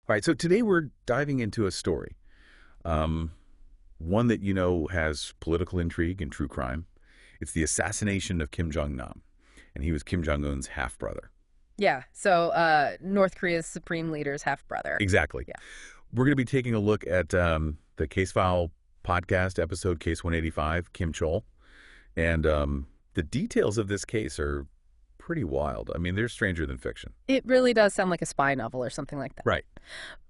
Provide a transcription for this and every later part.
All right, so today we're diving into a story, um, one that has political intrigue and true crime. It's the assassination of Kim Jong-nam, and he was Kim Jong-un's half-brother. Yeah. So North Korea's supreme leader's half brother. Exactly. Yeah. We're going to be taking a look at the Case File podcast episode, Case 185, Kim Chol, and the details of this case are pretty wild. I mean, they're stranger than fiction. It really does sound like a spy novel or something like that. Right.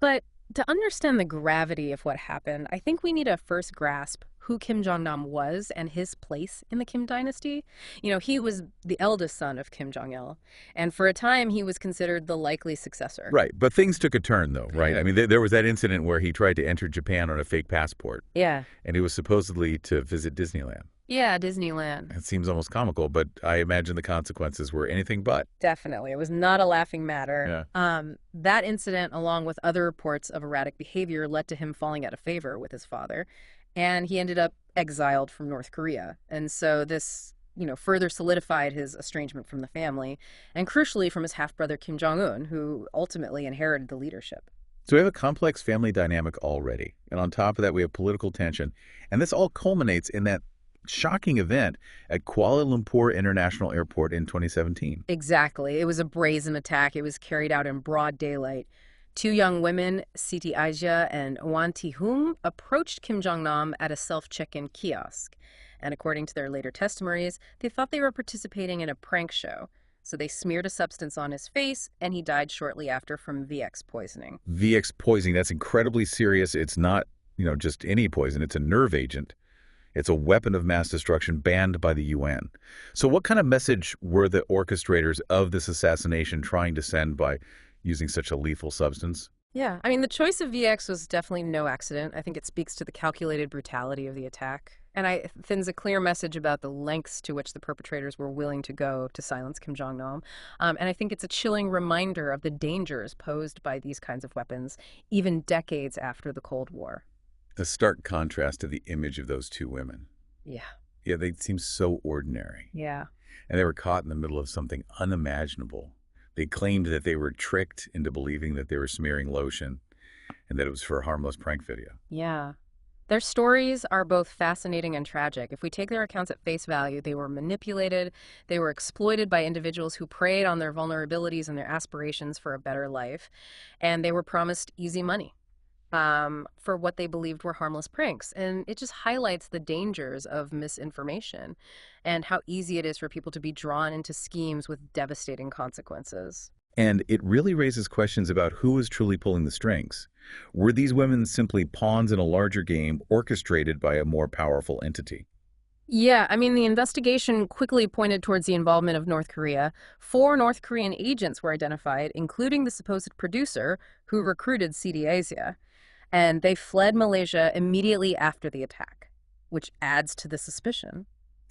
But to understand the gravity of what happened, I think we need to first grasp who Kim Jong-nam was and his place in the Kim dynasty. He was the eldest son of Kim Jong-il, and for a time he was considered the likely successor. Right, but things took a turn, though, right? I mean, there was that incident where he tried to enter Japan on a fake passport, Yeah. and it was supposedly to visit Disneyland. Yeah, Disneyland. It seems almost comical, but I imagine the consequences were anything but. Definitely. It was not a laughing matter. Yeah. That incident, along with other reports of erratic behavior, led to him falling out of favor with his father, and he ended up exiled from North Korea. And so this, further solidified his estrangement from the family, and crucially from his half-brother Kim Jong-un, who ultimately inherited the leadership. So we have a complex family dynamic already, and on top of that we have political tension, and this all culminates in that shocking event at Kuala Lumpur International Airport in 2017. Exactly. It was a brazen attack. It was carried out in broad daylight. Two young women, Siti Asia and Wan Ti-hung, approached Kim Jong-nam at a self-check-in kiosk. And according to their later testimonies, they thought they were participating in a prank show. So they smeared a substance on his face, and he died shortly after from VX poisoning. VX poisoning, that's incredibly serious. It's not, just any poison. It's a nerve agent. It's a weapon of mass destruction banned by the UN. So what kind of message were the orchestrators of this assassination trying to send by using such a lethal substance? Yeah, I mean, the choice of VX was definitely no accident. I think it speaks to the calculated brutality of the attack. And it sends a clear message about the lengths to which the perpetrators were willing to go to silence Kim Jong-nam. And I think it's a chilling reminder of the dangers posed by these kinds of weapons, even decades after the Cold War. A stark contrast to the image of those two women. Yeah. Yeah, they seem so ordinary. Yeah. And they were caught in the middle of something unimaginable. They claimed that they were tricked into believing that they were smearing lotion and that it was for a harmless prank video. Yeah. Their stories are both fascinating and tragic. If we take their accounts at face value, they were manipulated, they were exploited by individuals who preyed on their vulnerabilities and their aspirations for a better life, and they were promised easy money for what they believed were harmless pranks. And it just highlights the dangers of misinformation and how easy it is for people to be drawn into schemes with devastating consequences. And it really raises questions about who was truly pulling the strings. Were these women simply pawns in a larger game orchestrated by a more powerful entity? Yeah, I mean, the investigation quickly pointed towards the involvement of North Korea. 4 North Korean agents were identified, including the supposed producer who recruited Siti Asia. And they fled Malaysia immediately after the attack, which adds to the suspicion.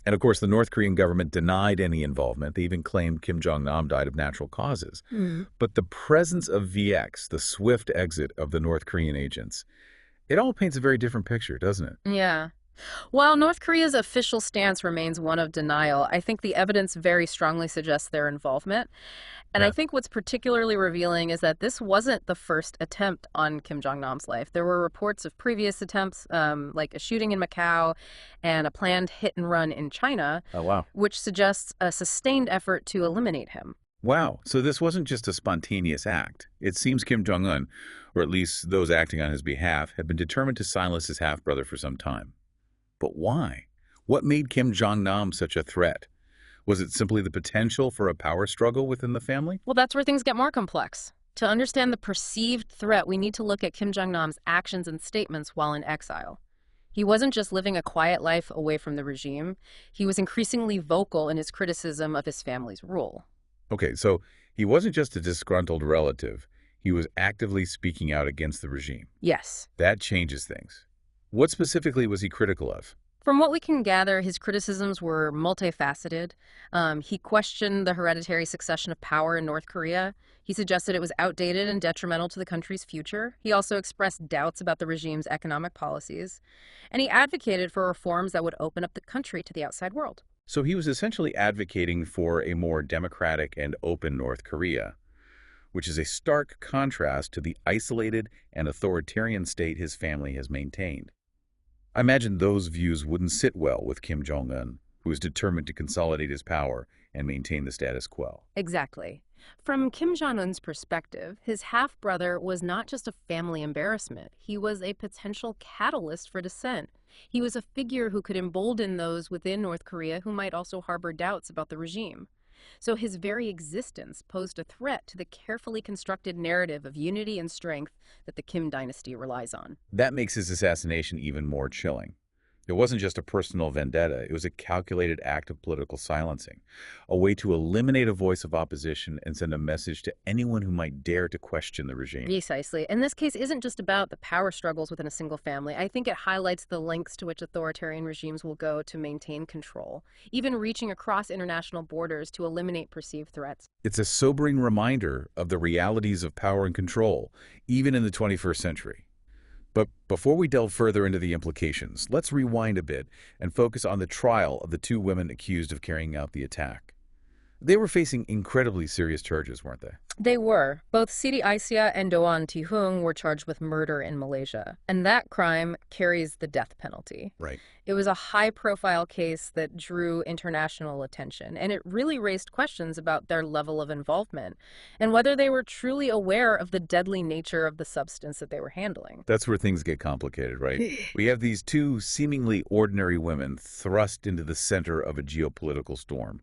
And of course, the North Korean government denied any involvement. They even claimed Kim Jong-nam died of natural causes. But the presence of VX, the swift exit of the North Korean agents, it all paints a very different picture, doesn't it? Yeah. While North Korea's official stance remains one of denial, I think the evidence very strongly suggests their involvement. And I Yeah. think what's particularly revealing is that this wasn't the first attempt on Kim Jong-nam's life. There were reports of previous attempts, like a shooting in Macau and a planned hit and run in China, Oh, wow. which suggests a sustained effort to eliminate him. Wow. So this wasn't just a spontaneous act. It seems Kim Jong-un, or at least those acting on his behalf, had been determined to silence his half-brother for some time. But why? What made Kim Jong-nam such a threat? Was it simply the potential for a power struggle within the family? Well, that's where things get more complex. To understand the perceived threat, we need to look at Kim Jong-nam's actions and statements while in exile. He wasn't just living a quiet life away from the regime. He was increasingly vocal in his criticism of his family's rule. Okay, so he wasn't just a disgruntled relative. He was actively speaking out against the regime. Yes. That changes things. What specifically was he critical of? From what we can gather, his criticisms were multifaceted. He questioned the hereditary succession of power in North Korea. He suggested it was outdated and detrimental to the country's future. He also expressed doubts about the regime's economic policies. And he advocated for reforms that would open up the country to the outside world. So he was essentially advocating for a more democratic and open North Korea, which is a stark contrast to the isolated and authoritarian state his family has maintained. I imagine those views wouldn't sit well with Kim Jong-un, who is determined to consolidate his power and maintain the status quo. Exactly. From Kim Jong-un's perspective, his half-brother was not just a family embarrassment. He was a potential catalyst for dissent. He was a figure who could embolden those within North Korea who might also harbor doubts about the regime. So his very existence posed a threat to the carefully constructed narrative of unity and strength that the Kim dynasty relies on. That makes his assassination even more chilling. It wasn't just a personal vendetta, it was a calculated act of political silencing, a way to eliminate a voice of opposition and send a message to anyone who might dare to question the regime. Precisely. And this case isn't just about the power struggles within a single family. I think it highlights the lengths to which authoritarian regimes will go to maintain control, even reaching across international borders to eliminate perceived threats. It's a sobering reminder of the realities of power and control, even in the 21st century. But before we delve further into the implications, let's rewind a bit and focus on the trial of the two women accused of carrying out the attack. They were facing incredibly serious charges, weren't they? They were. Both Siti Aisyah and Doan Tihung were charged with murder in Malaysia, and that crime carries the death penalty. Right. It was a high-profile case that drew international attention, and it really raised questions about their level of involvement and whether they were truly aware of the deadly nature of the substance that they were handling. That's where things get complicated, right? We have these two seemingly ordinary women thrust into the center of a geopolitical storm.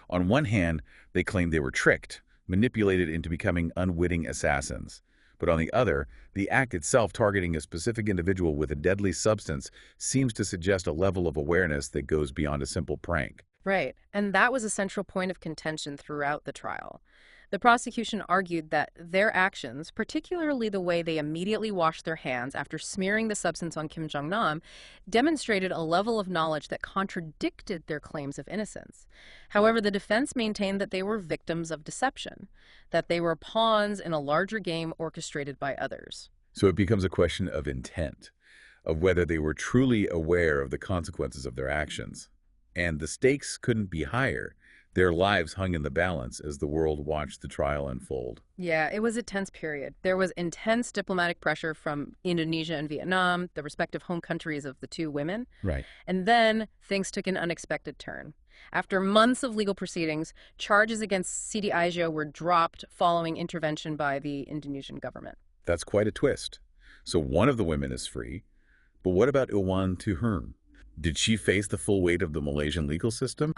On one hand, they claim they were tricked, manipulated into becoming unwitting assassins. But on the other, the act itself targeting a specific individual with a deadly substance seems to suggest a level of awareness that goes beyond a simple prank. Right, and that was a central point of contention throughout the trial. The prosecution argued that their actions, particularly the way they immediately washed their hands after smearing the substance on Kim Jong-nam, demonstrated a level of knowledge that contradicted their claims of innocence. However, the defense maintained that they were victims of deception, that they were pawns in a larger game orchestrated by others. So it becomes a question of intent, of whether they were truly aware of the consequences of their actions. And the stakes couldn't be higher. Their lives hung in the balance as the world watched the trial unfold. Yeah, it was a tense period. There was intense diplomatic pressure from Indonesia and Vietnam, the respective home countries of the two women. Right. And then things took an unexpected turn. After months of legal proceedings, charges against Siti Aisyah were dropped following intervention by the Indonesian government. That's quite a twist. So one of the women is free, but what about Ilwan Tuhern? Did she face the full weight of the Malaysian legal system?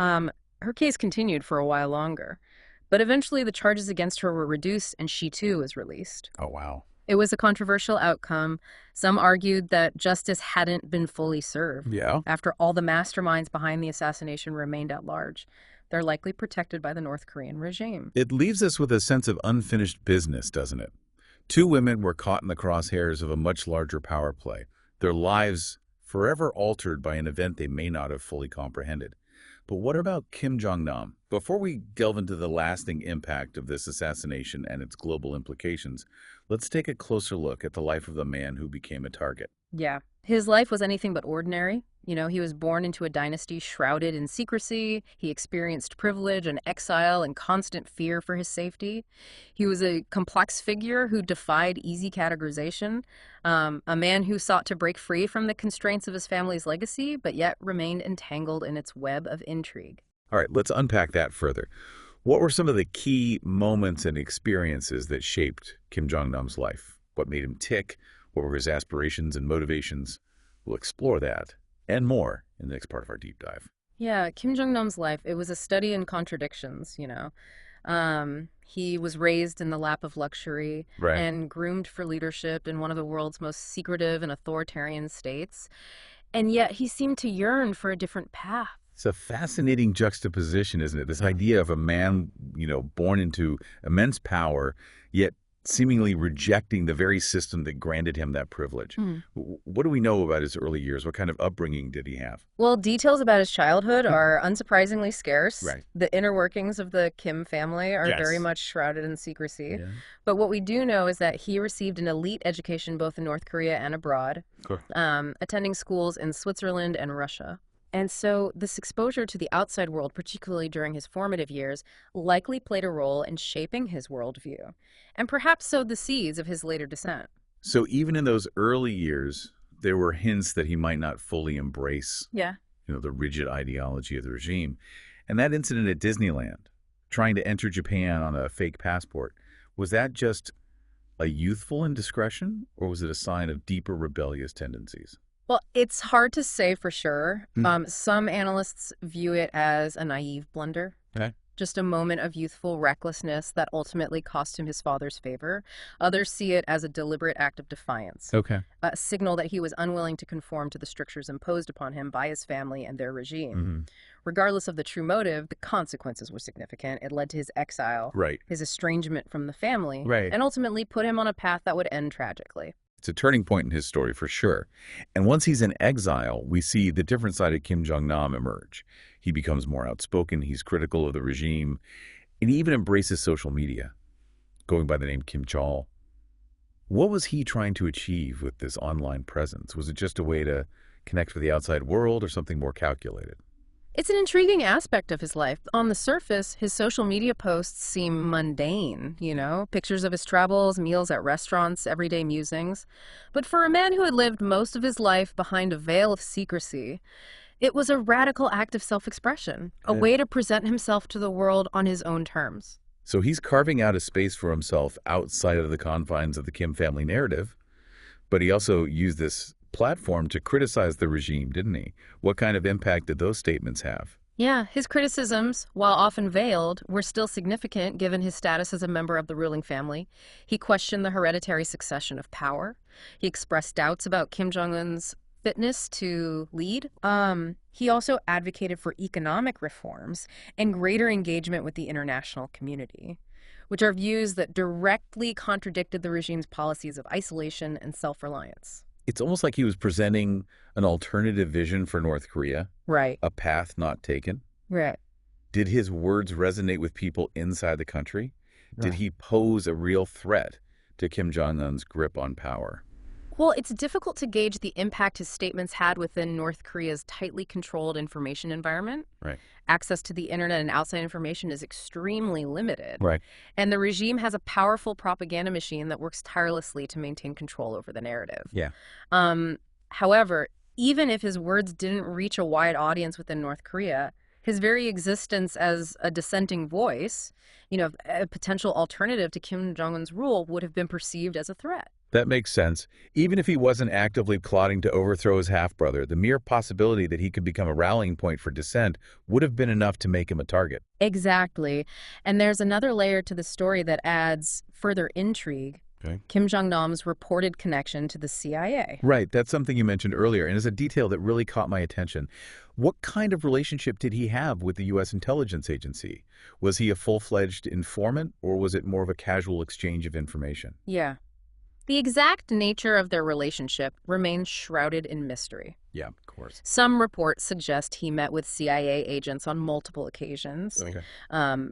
Her case continued for a while longer, but eventually the charges against her were reduced and she too was released. Oh, wow. It was a controversial outcome. Some argued that justice hadn't been fully served. Yeah. After all the masterminds behind the assassination remained at large, they're likely protected by the North Korean regime. It leaves us with a sense of unfinished business, doesn't it? Two women were caught in the crosshairs of a much larger power play, their lives forever altered by an event they may not have fully comprehended. But what about Kim Jong-nam? Before we delve into the lasting impact of this assassination and its global implications, let's take a closer look at the life of the man who became a target. Yeah, his life was anything but ordinary. You know, he was born into a dynasty shrouded in secrecy. He experienced privilege and exile and constant fear for his safety. He was a complex figure who defied easy categorization, a man who sought to break free from the constraints of his family's legacy, but yet remained entangled in its web of intrigue. All right, let's unpack that further. What were some of the key moments and experiences that shaped Kim Jong-nam's life? What made him tick? What were his aspirations and motivations? We'll explore that and more in the next part of our deep dive. Yeah, Kim Jong-nam's life, it was a study in contradictions, you know. He was raised in the lap of luxury and groomed for leadership in one of the world's most secretive and authoritarian states. And yet he seemed to yearn for a different path. It's a fascinating juxtaposition, isn't it? This idea of a man, born into immense power, yet seemingly rejecting the very system that granted him that privilege. What do we know about his early years? What kind of upbringing did he have? Well, details about his childhood are unsurprisingly scarce. Right. The inner workings of the Kim family are very much shrouded in secrecy. Yeah. But what we do know is that he received an elite education both in North Korea and abroad, attending schools in Switzerland and Russia. And so this exposure to the outside world, particularly during his formative years, likely played a role in shaping his worldview, and perhaps sowed the seeds of his later descent. So even in those early years, there were hints that he might not fully embrace, Yeah. the rigid ideology of the regime. And that incident at Disneyland, trying to enter Japan on a fake passport, was that just a youthful indiscretion, or was it a sign of deeper rebellious tendencies? Well, it's hard to say for sure. Hmm. Some analysts view it as a naive blunder, Okay. just a moment of youthful recklessness that ultimately cost him his father's favor. Others see it as a deliberate act of defiance, Okay. a signal that he was unwilling to conform to the strictures imposed upon him by his family and their regime. Hmm. Regardless of the true motive, the consequences were significant. It led to his exile, Right. his estrangement from the family, Right. and ultimately put him on a path that would end tragically. It's a turning point in his story for sure. And once he's in exile, we see the different side of Kim Jong-nam emerge. He becomes more outspoken, he's critical of the regime, and he even embraces social media, going by the name Kim Chol. What was he trying to achieve with this online presence? Was it just a way to connect with the outside world or something more calculated? It's an intriguing aspect of his life. On the surface, his social media posts seem mundane, pictures of his travels, meals at restaurants, everyday musings. But for a man who had lived most of his life behind a veil of secrecy, it was a radical act of self-expression, a Uh, way to present himself to the world on his own terms. So he's carving out a space for himself outside of the confines of the Kim family narrative, but he also used this platform to criticize the regime, didn't he? What kind of impact did those statements have? Yeah, his criticisms, while often veiled, were still significant given his status as a member of the ruling family. He questioned the hereditary succession of power. He expressed doubts about Kim Jong-un's fitness to lead. He also advocated for economic reforms and greater engagement with the international community, which are views that directly contradicted the regime's policies of isolation and self-reliance. It's almost like he was presenting an alternative vision for North Korea, Right, a path not taken. right. Did his words resonate with people inside the country? Did Right. he pose a real threat to Kim Jong-un's grip on power? Well, it's difficult to gauge the impact his statements had within North Korea's tightly controlled information environment. Right. Access to the internet and outside information is extremely limited. Right. And the regime has a powerful propaganda machine that works tirelessly to maintain control over the narrative. Yeah. However, even if his words didn't reach a wide audience within North Korea, his very existence as a dissenting voice, a potential alternative to Kim Jong-un's rule would have been perceived as a threat. That makes sense. Even if he wasn't actively plotting to overthrow his half-brother, the mere possibility that he could become a rallying point for dissent would have been enough to make him a target. Exactly. And there's another layer to the story that adds further intrigue. Okay. Kim Jong-nam's reported connection to the CIA. Right, that's something you mentioned earlier, and is a detail that really caught my attention. What kind of relationship did he have with the U.S. intelligence agency? Was he a full-fledged informant, or was it more of a casual exchange of information? Yeah. The exact nature of their relationship remains shrouded in mystery. Yeah, of course. Some reports suggest he met with CIA agents on multiple occasions, Okay.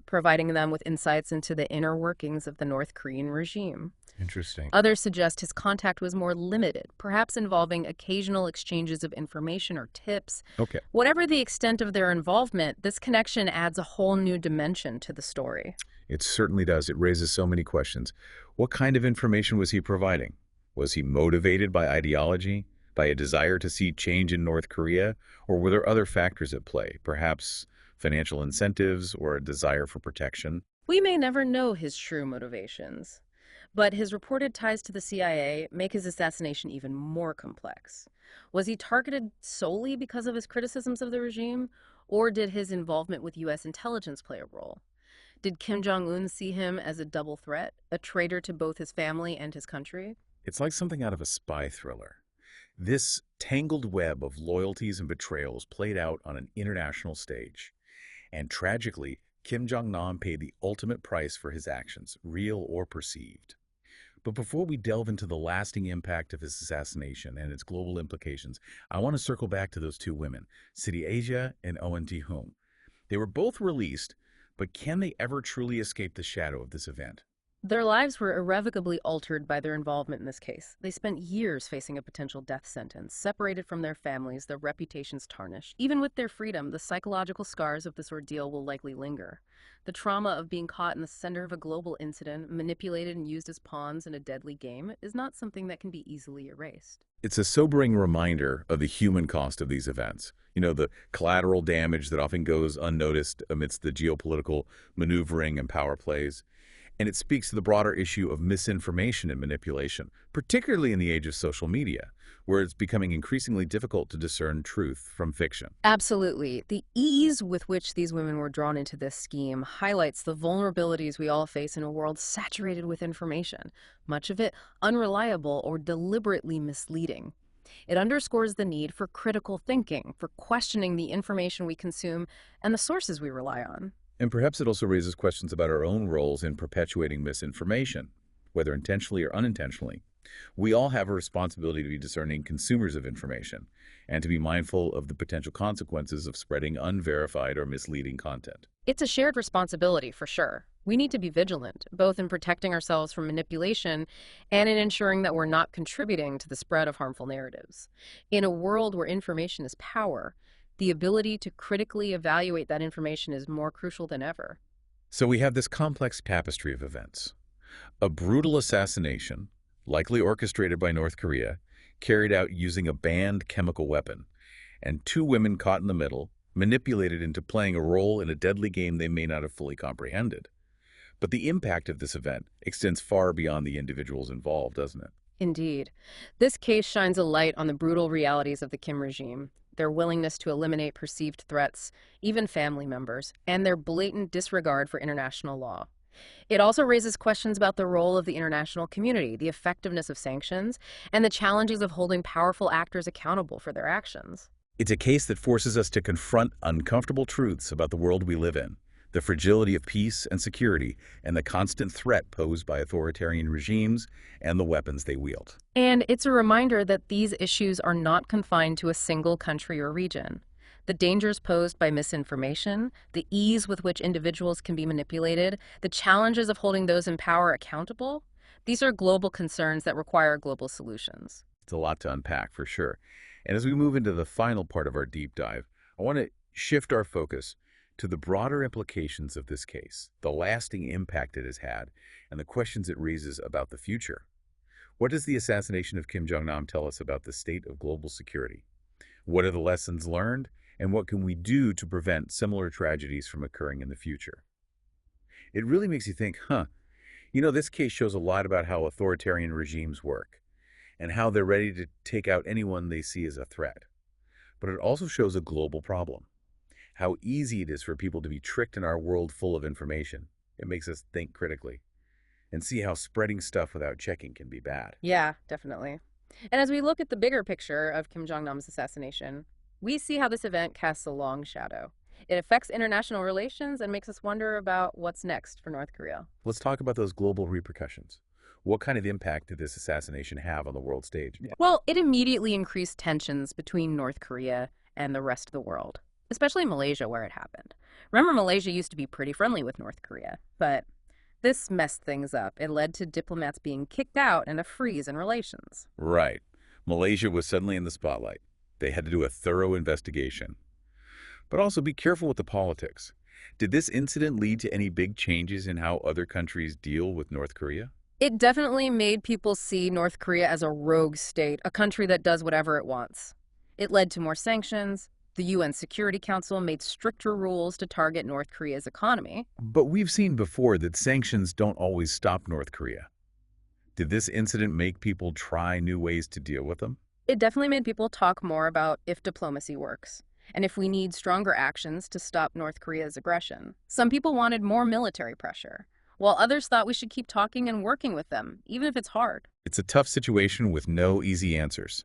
providing them with insights into the inner workings of the North Korean regime. Interesting. Others suggest his contact was more limited, perhaps involving occasional exchanges of information or tips. Okay. Whatever the extent of their involvement, this connection adds a whole new dimension to the story. It certainly does. It raises so many questions. What kind of information was he providing? Was he motivated by ideology, by a desire to see change in North Korea, or were there other factors at play, perhaps financial incentives or a desire for protection? We may never know his true motivations, but his reported ties to the CIA make his assassination even more complex. Was he targeted solely because of his criticisms of the regime, or did his involvement with U.S. intelligence play a role? Did Kim Jong-un see him as a double threat, a traitor to both his family and his country? It's like something out of a spy thriller. This tangled web of loyalties and betrayals played out on an international stage. And tragically, Kim Jong-nam paid the ultimate price for his actions, real or perceived. But before we delve into the lasting impact of his assassination and its global implications, I want to circle back to those two women, Sidi Asia and Owen Ji-hoon. They were both released, but can they ever truly escape the shadow of this event? Their lives were irrevocably altered by their involvement in this case. They spent years facing a potential death sentence, separated from their families, their reputations tarnished. Even with their freedom, the psychological scars of this ordeal will likely linger. The trauma of being caught in the center of a global incident, manipulated and used as pawns in a deadly game, is not something that can be easily erased. It's a sobering reminder of the human cost of these events. The collateral damage that often goes unnoticed amidst the geopolitical maneuvering and power plays. And it speaks to the broader issue of misinformation and manipulation, particularly in the age of social media, where it's becoming increasingly difficult to discern truth from fiction. Absolutely. The ease with which these women were drawn into this scheme highlights the vulnerabilities we all face in a world saturated with information, much of it unreliable or deliberately misleading. It underscores the need for critical thinking, for questioning the information we consume and the sources we rely on. And perhaps it also raises questions about our own roles in perpetuating misinformation, whether intentionally or unintentionally. We all have a responsibility to be discerning consumers of information and to be mindful of the potential consequences of spreading unverified or misleading content. It's a shared responsibility, for sure. We need to be vigilant, both in protecting ourselves from manipulation and in ensuring that we're not contributing to the spread of harmful narratives. In a world where information is power, the ability to critically evaluate that information is more crucial than ever. So we have this complex tapestry of events. A brutal assassination, likely orchestrated by North Korea, carried out using a banned chemical weapon, and two women caught in the middle, manipulated into playing a role in a deadly game they may not have fully comprehended. But the impact of this event extends far beyond the individuals involved, doesn't it? Indeed. This case shines a light on the brutal realities of the Kim regime, their willingness to eliminate perceived threats, even family members, and their blatant disregard for international law. It also raises questions about the role of the international community, the effectiveness of sanctions, and the challenges of holding powerful actors accountable for their actions. It's a case that forces us to confront uncomfortable truths about the world we live in, the fragility of peace and security, and the constant threat posed by authoritarian regimes and the weapons they wield. And it's a reminder that these issues are not confined to a single country or region. The dangers posed by misinformation, the ease with which individuals can be manipulated, the challenges of holding those in power accountable, these are global concerns that require global solutions. It's a lot to unpack, for sure. And as we move into the final part of our deep dive, I want to shift our focus to the broader implications of this case, the lasting impact it has had, and the questions it raises about the future. What does the assassination of Kim Jong-nam tell us about the state of global security? What are the lessons learned, and what can we do to prevent similar tragedies from occurring in the future? It really makes you think, this case shows a lot about how authoritarian regimes work and how they're ready to take out anyone they see as a threat. But it also shows a global problem, how easy it is for people to be tricked in our world full of information. It makes us think critically and see how spreading stuff without checking can be bad. Yeah, definitely. And as we look at the bigger picture of Kim Jong-nam's assassination, we see how this event casts a long shadow. It affects international relations and makes us wonder about what's next for North Korea. Let's talk about those global repercussions. What kind of impact did this assassination have on the world stage? Well, it immediately increased tensions between North Korea and the rest of the world, especially Malaysia, where it happened. Remember, Malaysia used to be pretty friendly with North Korea, but this messed things up. It led to diplomats being kicked out and a freeze in relations. Right. Malaysia was suddenly in the spotlight. They had to do a thorough investigation. But also be careful with the politics. Did this incident lead to any big changes in how other countries deal with North Korea? It definitely made people see North Korea as a rogue state, a country that does whatever it wants. It led to more sanctions. The UN Security Council made stricter rules to target North Korea's economy. But we've seen before that sanctions don't always stop North Korea. Did this incident make people try new ways to deal with them? It definitely made people talk more about if diplomacy works, and if we need stronger actions to stop North Korea's aggression. Some people wanted more military pressure, while others thought we should keep talking and working with them, even if it's hard. It's a tough situation with no easy answers.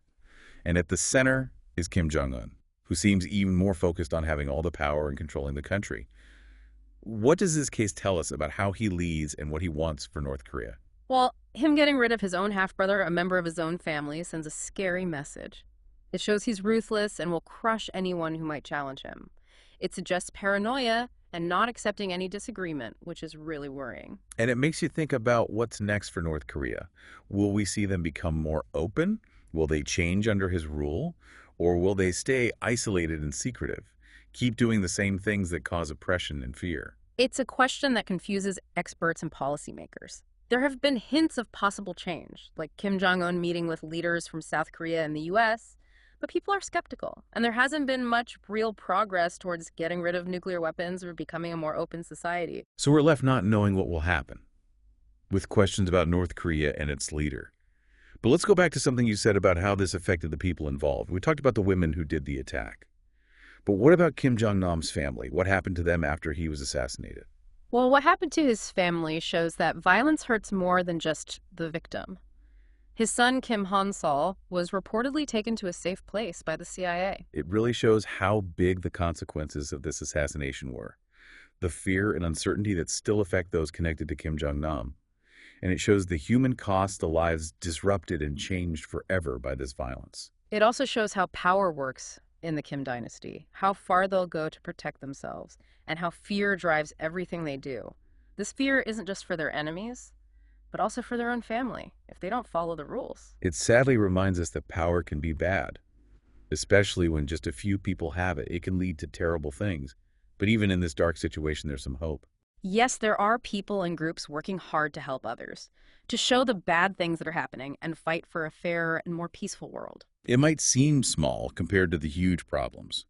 And at the center is Kim Jong-un, who seems even more focused on having all the power and controlling the country. What does this case tell us about how he leads and what he wants for North Korea? Well, him getting rid of his own half-brother, a member of his own family, sends a scary message. It shows he's ruthless and will crush anyone who might challenge him. It suggests paranoia and not accepting any disagreement, which is really worrying. And it makes you think about what's next for North Korea. Will we see them become more open? Will they change under his rule? Or will they stay isolated and secretive, keep doing the same things that cause oppression and fear? It's a question that confuses experts and policymakers. There have been hints of possible change, like Kim Jong-un meeting with leaders from South Korea and the US, but people are skeptical, and there hasn't been much real progress towards getting rid of nuclear weapons or becoming a more open society. So we're left not knowing what will happen, with questions about North Korea and its leader. But let's go back to something you said about how this affected the people involved. We talked about the women who did the attack. But what about Kim Jong-nam's family? What happened to them after he was assassinated? Well, what happened to his family shows that violence hurts more than just the victim. His son, Kim Han-sol, was reportedly taken to a safe place by the CIA. It really shows how big the consequences of this assassination were. The fear and uncertainty that still affect those connected to Kim Jong-nam. And it shows the human cost of lives disrupted and changed forever by this violence. It also shows how power works in the Kim dynasty, how far they'll go to protect themselves, and how fear drives everything they do. This fear isn't just for their enemies, but also for their own family, if they don't follow the rules. It sadly reminds us that power can be bad, especially when just a few people have it. It can lead to terrible things. But even in this dark situation, there's some hope. Yes, there are people and groups working hard to help others, to show the bad things that are happening and fight for a fairer and more peaceful world. It might seem small compared to the huge problems,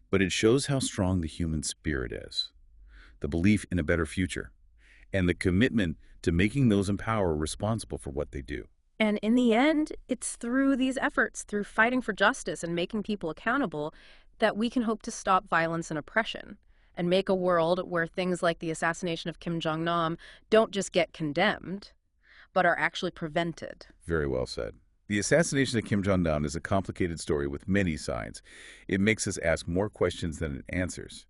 but it shows how strong the human spirit is, the belief in a better future, and the commitment to making those in power responsible for what they do. And in the end, it's through these efforts, through fighting for justice and making people accountable, that we can hope to stop violence and oppression and make a world where things like the assassination of Kim Jong-nam don't just get condemned, but are actually prevented. Very well said. The assassination of Kim Jong-nam is a complicated story with many sides. It makes us ask more questions than it answers.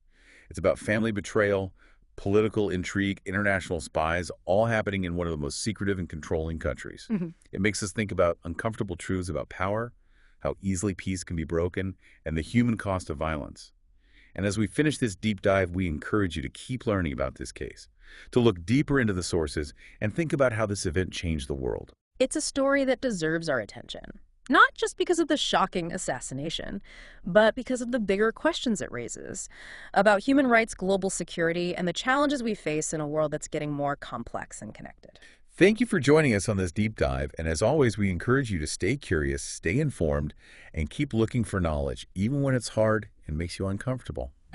It's about family betrayal, political intrigue, international spies, all happening in one of the most secretive and controlling countries. It makes us think about uncomfortable truths about power, how easily peace can be broken, and the human cost of violence. And as we finish this deep dive, we encourage you to keep learning about this case, to look deeper into the sources, and think about how this event changed the world. It's a story that deserves our attention, not just because of the shocking assassination, but because of the bigger questions it raises about human rights, global security, and the challenges we face in a world that's getting more complex and connected. Thank you for joining us on this deep dive, and as always, we encourage you to stay curious, stay informed, and keep looking for knowledge, even when it's hard and makes you uncomfortable.